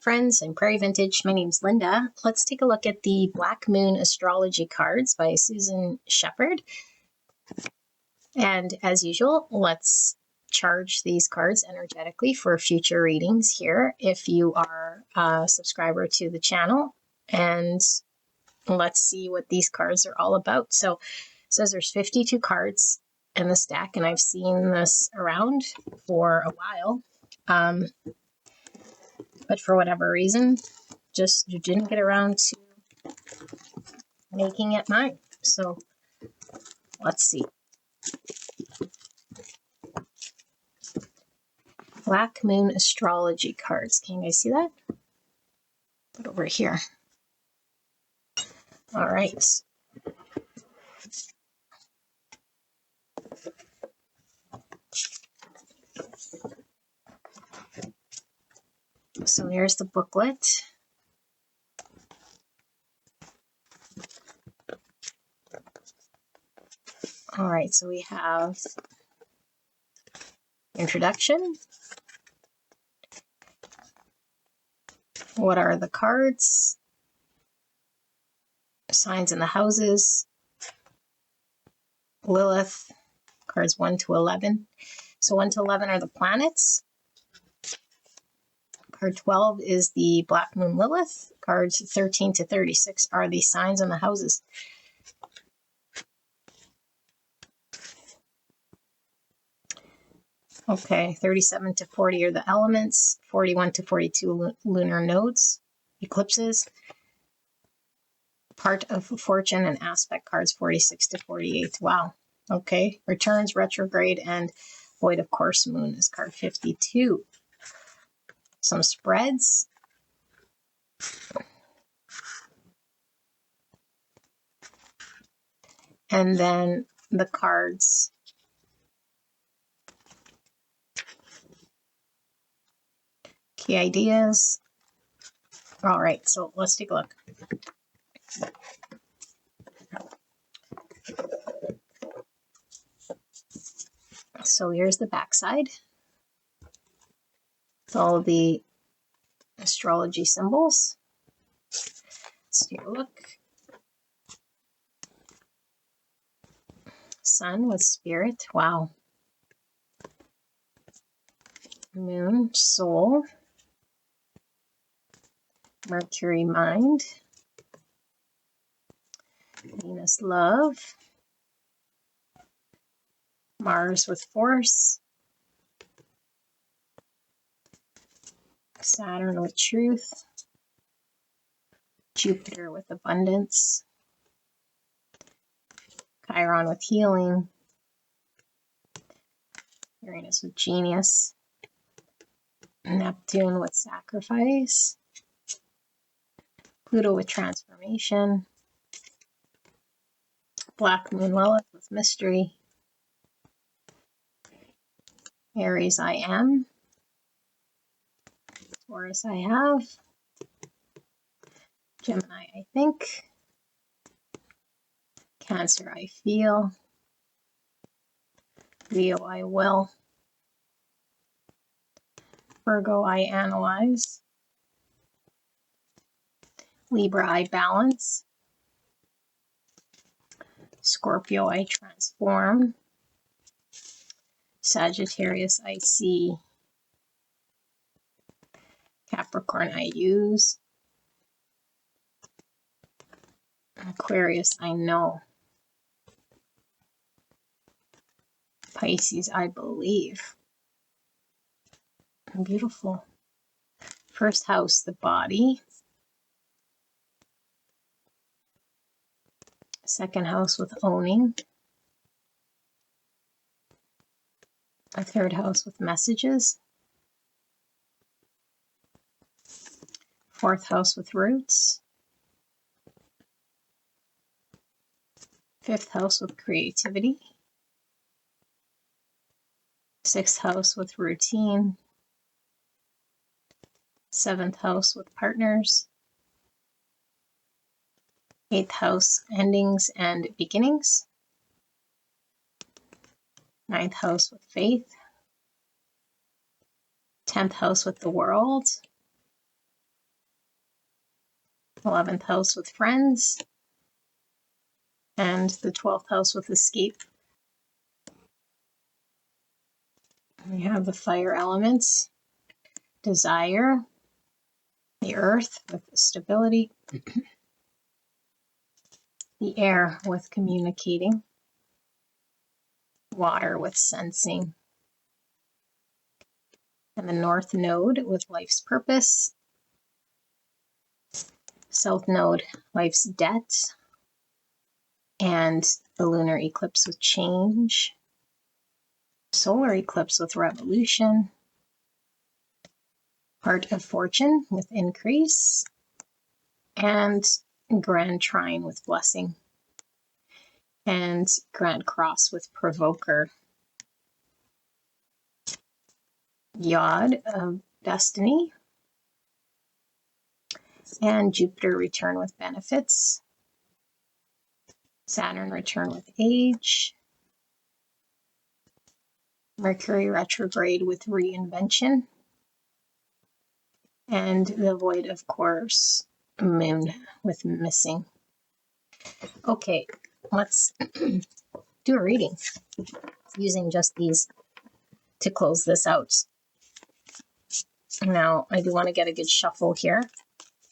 friends. I'm Prairie Vintage. My name's Linda. Let's take a look at the Black Moon Astrology cards by Susan Sheppard. And as usual, let's charge these cards energetically for future readings here if you are a subscriber to the channel. And let's see what these cards are all about. So it says there's 52 cards in the stack, and I've seen this around for a while. But for whatever reason, just didn't get around to making it mine. So let's see. Black Moon Astrology cards. Can you guys see that? Put over here. All right. So here's the booklet. All right, so we have introduction. What are the cards? Signs in the houses. Lilith, cards 1 to 11. So 1 to 11 are the planets. Card 12 is the Black Moon Lilith. Cards 13 to 36 are the signs in the houses. Okay, 37 to 40 are the elements. 41 to 42 lunar nodes, eclipses. Part of fortune and aspect cards 46 to 48. Wow. Okay, returns, retrograde, and void of course moon is card 52. Some spreads. And then the cards. Key ideas. All right, so let's take a look. So here's the backside. With all of the astrology symbols. Let's take a look. Sun with spirit. Wow. Moon, soul. Mercury, mind. Venus, love. Mars with force. Saturn with truth. Jupiter with abundance. Chiron with healing. Uranus with genius. Neptune with sacrifice. Pluto with transformation. Black Moon Lilith with mystery. Aries, I am. Taurus, I have. Gemini, I think. Cancer, I feel. Leo, I will. Virgo, I analyze. Libra, I balance. Scorpio, I transform. Sagittarius, I see. Capricorn, I use. Aquarius, I know. Pisces, I believe. Beautiful. First house, the body. Second house with owning. A third house with messages. Fourth house with roots. Fifth house with creativity. Sixth house with routine. Seventh house with partners. Eighth house, endings and beginnings. Ninth house with faith. 10th house with the world. 11th house with friends, and the 12th house with escape. We have the fire elements, desire, the earth with stability, the air with communicating, water with sensing, and the north node with life's purpose, south node, life's debt, and the lunar eclipse with change, solar eclipse with revolution, heart of fortune with increase, and grand trine with blessing, and grand cross with provoker, yod of destiny, and Jupiter return with benefits, Saturn return with age, Mercury retrograde with reinvention, and the void, of course, moon with missing. Okay, let's do a reading using just these to close this out. Now, I do want to get a good shuffle here,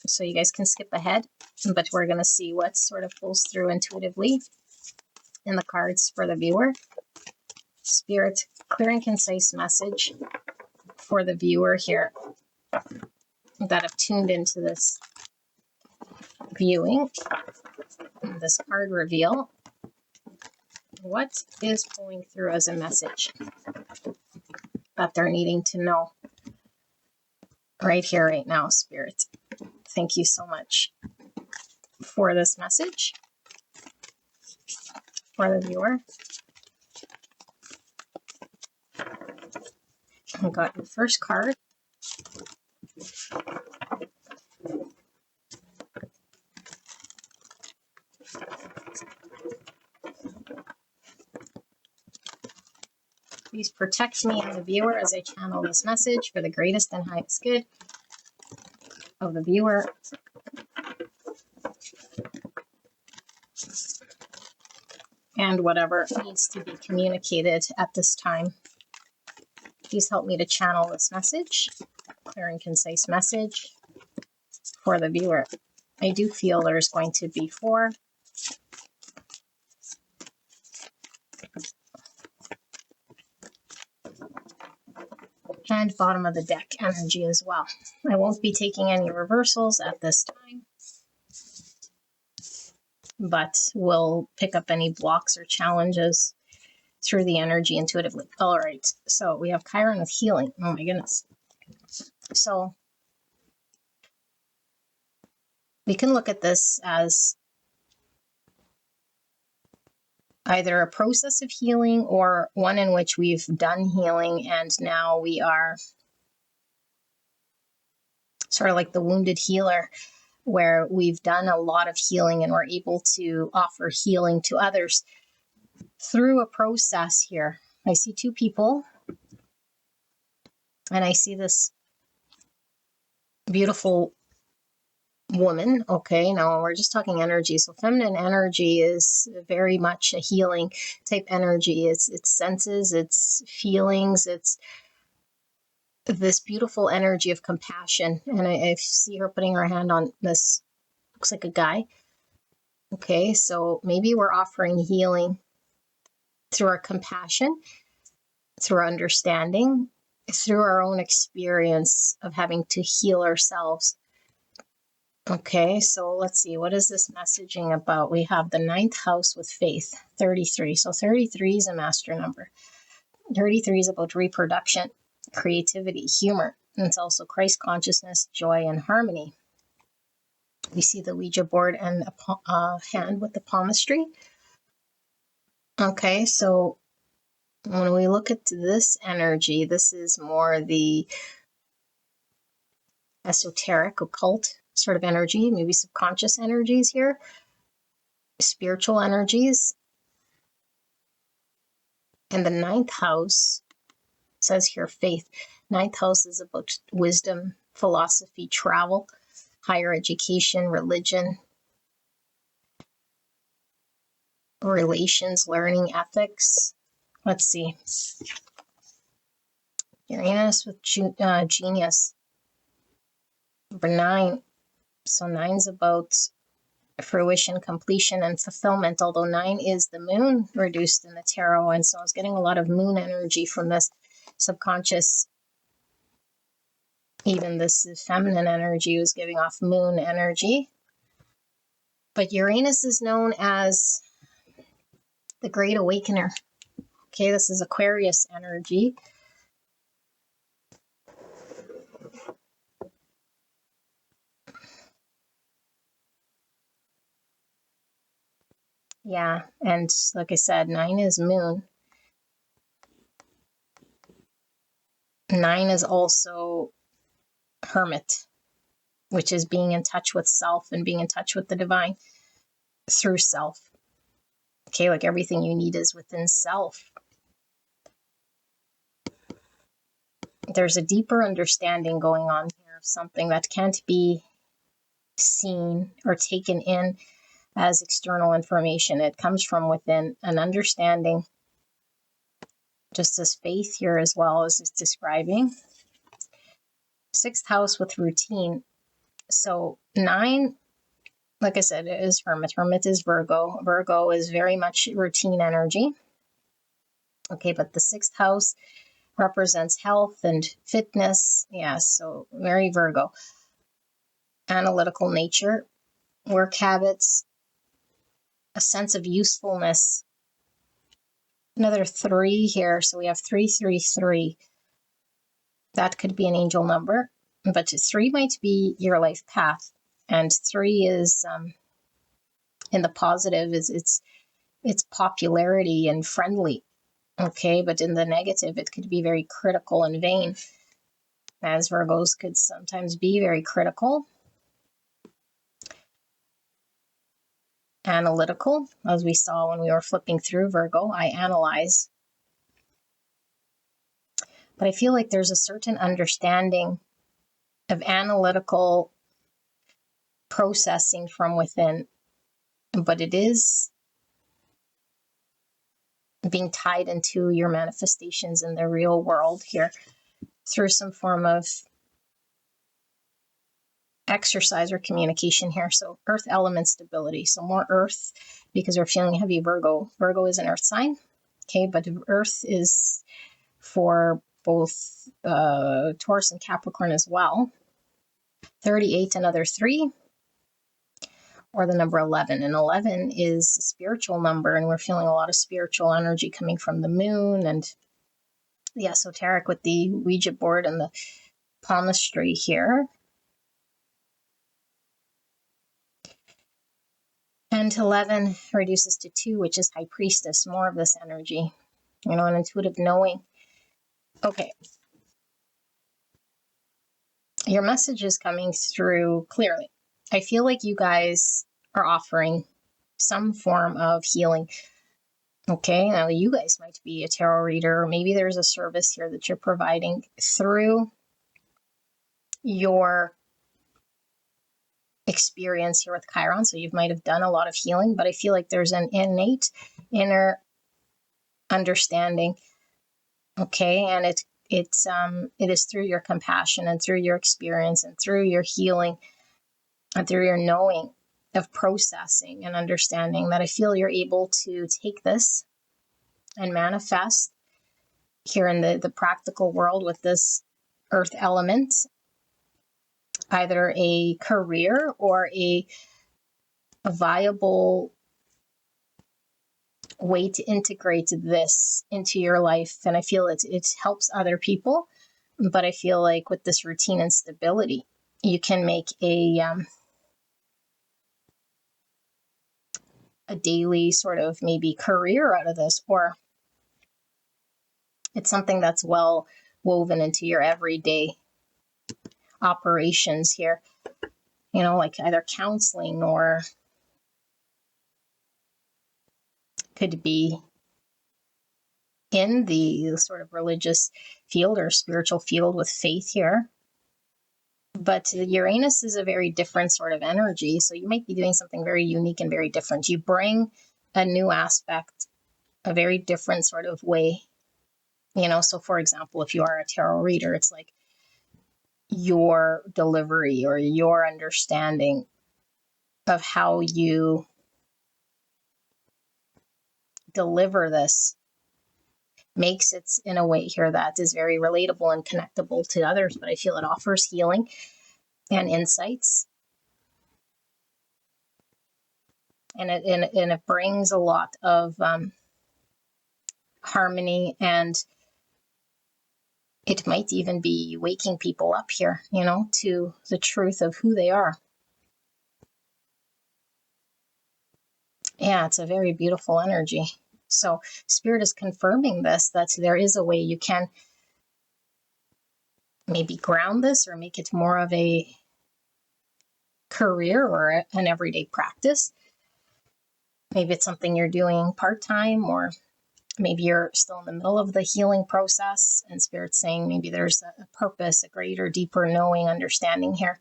so you guys can skip ahead, but we're going to see what sort of pulls through intuitively in the cards for the viewer. Spirit, clear and concise message for the viewer here that have tuned into this viewing, this card reveal. What is pulling through as a message that they're needing to know right here, right now, Spirit? Thank you so much for this message for the viewer. I got your first card. Please protect me and the viewer as I channel this message for the greatest and highest good of the viewer. And whatever needs to be communicated at this time. Please help me to channel this message, clear and concise message for the viewer. I do feel there's going to be 4. And bottom of the deck energy as well. I won't be taking any reversals at this time, but we'll pick up any blocks or challenges through the energy intuitively. All right, so we have Chiron with healing. Oh my goodness. So we can look at this as either a process of healing or one in which we've done healing and now we are sort of like the wounded healer, where we've done a lot of healing and we're able to offer healing to others through a process here. I see 2 people and I see this beautiful woman. Okay, now we're just talking energy. So feminine energy is very much a healing type energy. It's senses, it's feelings, it's this beautiful energy of compassion. And I see her putting her hand on this, looks like a guy. Okay, so maybe we're offering healing through our compassion, through our understanding, through our own experience of having to heal ourselves. Okay, so let's see, what is this messaging about? We have the 9th house with faith, 33. So 33 is a master number. 33 is about reproduction, creativity, humor. And it's also Christ consciousness, joy, and harmony. We see the Ouija board and a hand with the palmistry. Okay, so when we look at this energy, this is more the esoteric, occult sort of energy, maybe subconscious energies here, spiritual energies. And the 9th house says here faith. 9th house is about wisdom, philosophy, travel. higher education, religion, relations, learning, ethics. Let's see. Uranus with genius. Number 9. So 9's about fruition, completion, and fulfillment, although 9 is the moon reduced in the tarot. And so I was getting a lot of moon energy from this subconscious. Even this feminine energy was giving off moon energy. But Uranus is known as the Great Awakener. Okay, this is Aquarius energy. Yeah, and like I said, 9 is moon. 9 is also hermit, which is being in touch with self and being in touch with the divine through self. Okay, like everything you need is within self. There's a deeper understanding going on here of something that can't be seen or taken in as external information. It comes from within, an understanding, just as faith here as well as it's describing. 6th house with routine. So 9, like I said, it is hermit. Hermit is Virgo. Virgo is very much routine energy. Okay, but the 6th house represents health and fitness. Yeah, so very Virgo. Analytical nature, work habits, a sense of usefulness. Another 3 here, so we have 333. That could be an angel number, but 3 might be your life path, and 3 is in the positive is it's popularity and friendly. Okay, but in the negative, it could be very critical and vain, as Virgos could sometimes be very critical. Analytical, as we saw when we were flipping through Virgo, I analyze. But I feel like there's a certain understanding of analytical processing from within, but it is being tied into your manifestations in the real world here through some form of exercise or communication here. So earth element stability, so more earth, because we're feeling heavy Virgo. Virgo is an earth sign, okay, but earth is for both Taurus and Capricorn as well. 38, another 3, or the number 11. And 11 is a spiritual number, and we're feeling a lot of spiritual energy coming from the moon and the esoteric with the Ouija board and the palmistry here. And 11 reduces to 2, which is High Priestess, more of this energy, an intuitive knowing. Okay. Your message is coming through clearly. I feel like you guys are offering some form of healing. Okay, now you guys might be a tarot reader, or maybe there's a service here that you're providing through your experience here with Chiron. So you might have done a lot of healing, but I feel like there's an innate inner understanding. Okay, and it is through your compassion and through your experience and through your healing and through your knowing of processing and understanding that I feel you're able to take this and manifest here in the practical world with this earth element, either a career or a viable way to integrate this into your life. And I feel it helps other people, but I feel like with this routine and stability, you can make a daily sort of maybe career out of this, or it's something that's well woven into your everyday operations here, like either counseling, or could be in the sort of religious field or spiritual field with faith here. But Uranus is a very different sort of energy. So you might be doing something very unique and very different. You bring a new aspect, a very different sort of way. You know, so for example, if you are a tarot reader, it's like your delivery or your understanding of how you deliver this makes it in a way here that is very relatable and connectable to others. But I feel it offers healing and insights. And it brings a lot of harmony, and it might even be waking people up here, you know, to the truth of who they are. Yeah, it's a very beautiful energy. So Spirit is confirming this, that there is a way you can maybe ground this or make it more of a career or an everyday practice. Maybe it's something you're doing part-time, or maybe you're still in the middle of the healing process, and Spirit's saying maybe there's a purpose, a greater, deeper knowing, understanding here,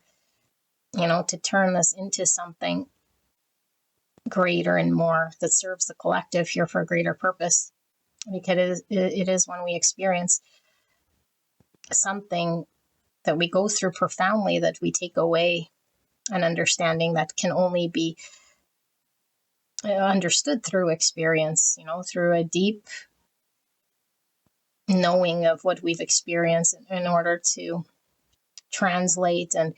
you know, to turn this into something greater and more that serves the collective here for a greater purpose. Because it is when we experience something that we go through profoundly that we take away an understanding that can only be understood through experience, you know, through a deep knowing of what we've experienced in order to translate and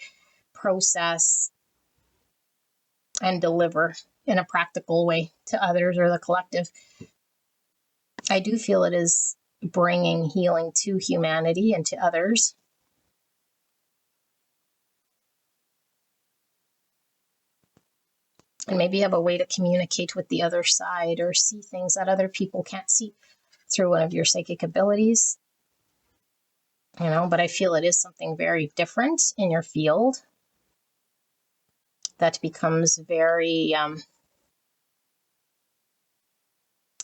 process and deliver in a practical way to others or the collective. I do feel it is bringing healing to humanity and to others. And maybe you have a way to communicate with the other side or see things that other people can't see through one of your psychic abilities. You know, but I feel it is something very different in your field that becomes very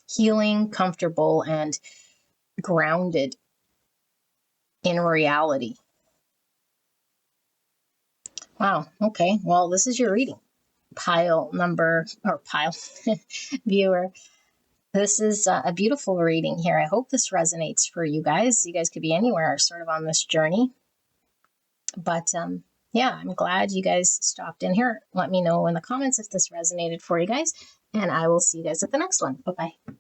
healing, comfortable, and grounded in reality. Wow. Okay. Well, this is your reading. Viewer. This is a beautiful reading here. I hope this resonates for you guys. You guys could be anywhere sort of on this journey. But yeah, I'm glad you guys stopped in here. Let me know in the comments if this resonated for you guys, and I will see you guys at the next one. Bye-bye.